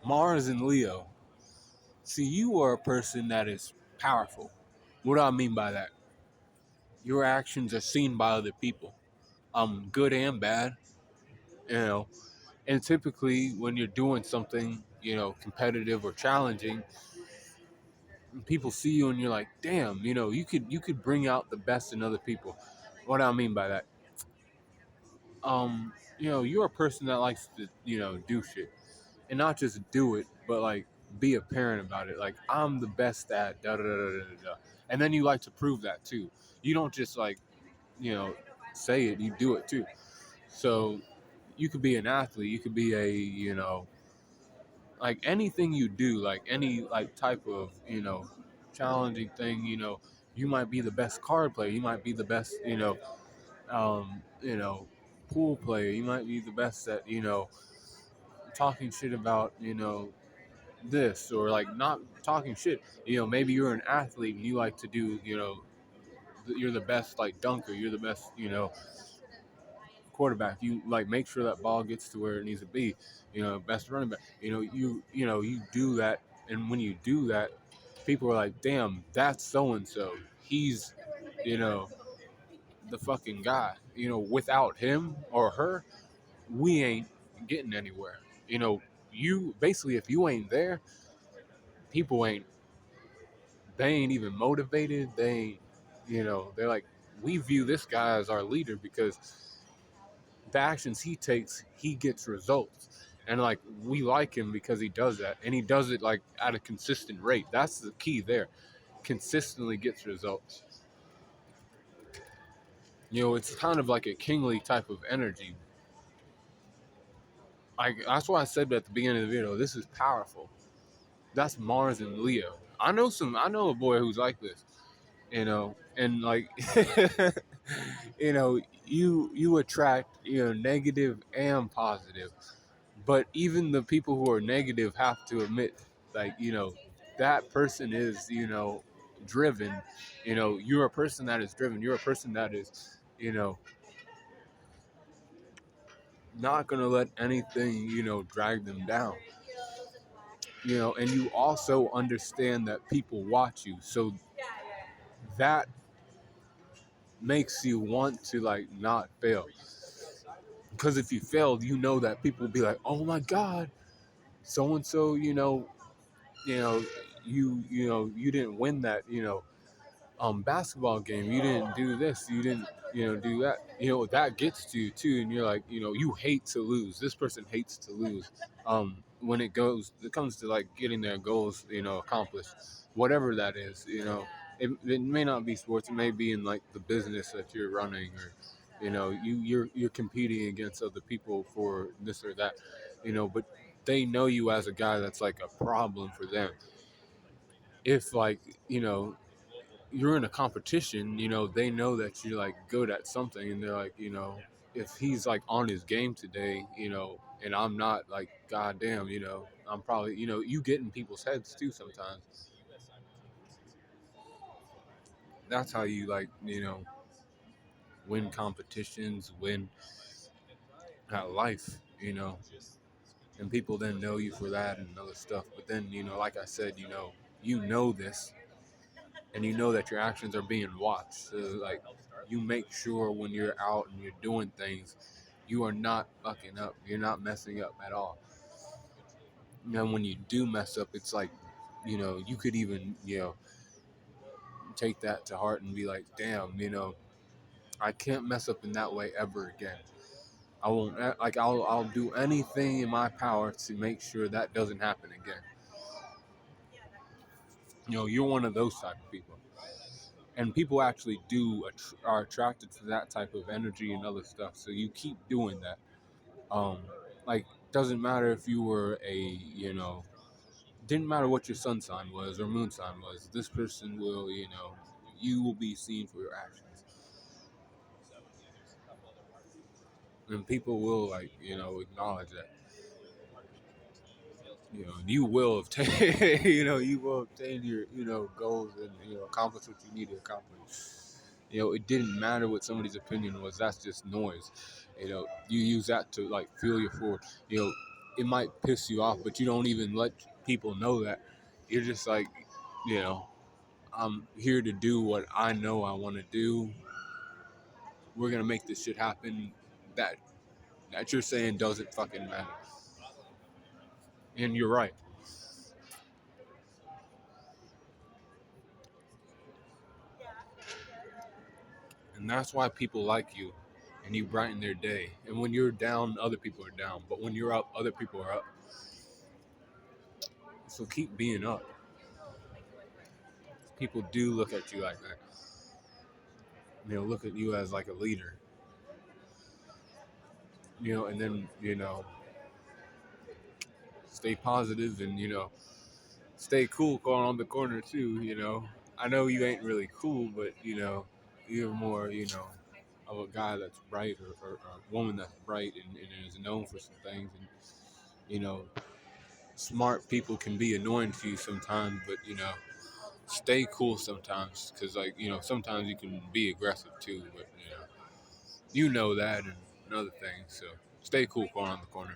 Mars and Leo. See, you are a person that is powerful. What do I mean by that? Your actions are seen by other people, good and bad. You know, and typically when you're doing something, competitive or challenging, people see you and you're like, damn, you could bring out the best in other people. What do I mean by that? You're a person that likes to, do shit. And not just do it, but like be apparent about it. Like I'm the best at da da da da da da. And then you like to prove that too. You don't just like, you know, say it, you do it too. So you could be an athlete, you could be a, like anything you do, like any like type of, challenging thing, you might be the best card player, you might be the best, um, you know, pool player, you might be the best at, talking shit about, this or like not talking shit. Maybe you're an athlete and you like to do, you're the best like dunker, you're the best, quarterback. You like make sure that ball gets to where it needs to be. Best running back. You do that, and when you do that, people are like, "Damn, that's so and so. He's, you know, the fucking guy." Without him or her, we ain't getting anywhere. You basically, if you ain't there, people ain't. They ain't even motivated. They ain't. They're like, we view this guy as our leader because the actions he takes, he gets results. And like we like him because he does that, and he does it like at a consistent rate. That's the key there. Consistently gets results. It's kind of like a kingly type of energy. That's why I said at the beginning of the video, this is powerful. That's Mars and Leo. I know a boy who's like this, and like, you attract, negative and positive. But even the people who are negative have to admit, like, that person is, driven. You're a person that is driven. You're a person that is, not going to let anything, drag them down. And you also understand that people watch you. So that makes you want to, like, not fail. Because if you failed, that people will be like, oh my God, so and so, you know, you didn't win that, basketball game. You didn't do this. You didn't, do that. That gets to you too, and you're like, you hate to lose. This person hates to lose. When it comes to like getting their goals, accomplished, whatever that is, it may not be sports. It may be in like the business that you're running, or you're competing against other people for this or that, but they know you as a guy that's like a problem for them. If like, you're in a competition, they know that you're like good at something, and they're like, if he's like on his game today, and I'm not, like, goddamn, I'm probably, you get in people's heads too sometimes. That's how you, like, win competitions, win at life, and people then know you for that and other stuff. But then, like I said, this, and that your actions are being watched. So like, you make sure when you're out and you're doing things, you are not fucking up. You're not messing up at all. And when you do mess up, it's like, you could even, take that to heart and be like, damn, I can't mess up in that way ever again. I won't, like, I'll do anything in my power to make sure that doesn't happen again. You're one of those type of people. And people actually are attracted to that type of energy and other stuff. So you keep doing that. Like, doesn't matter if you were didn't matter what your sun sign was or moon sign was. This person will, you will be seen for your actions, and people will, like, acknowledge that. You will obtain, you will obtain your, goals, and accomplish what you need to accomplish. It didn't matter what somebody's opinion was. That's just noise. You use that to like fuel your forward. it might piss you off, but you don't even let people know that. You're just like, you know, I'm here to do what I know I want to do. We're gonna make this shit happen. That that you're saying doesn't fucking matter. And you're right. And that's why people like you and you brighten their day. And when you're down, other people are down. But when you're up, other people are up. So keep being up. People do look at you like that. They'll look at you as like a leader. And then, stay positive and, stay cool going on the corner too. I know you ain't really cool, but, you're more, of a guy that's bright or a woman that's bright and is known for some things. And, you know, smart people can be annoying to you sometimes, but, stay cool sometimes because, like, sometimes you can be aggressive too, but, you know that and other things. So stay cool going on the corner.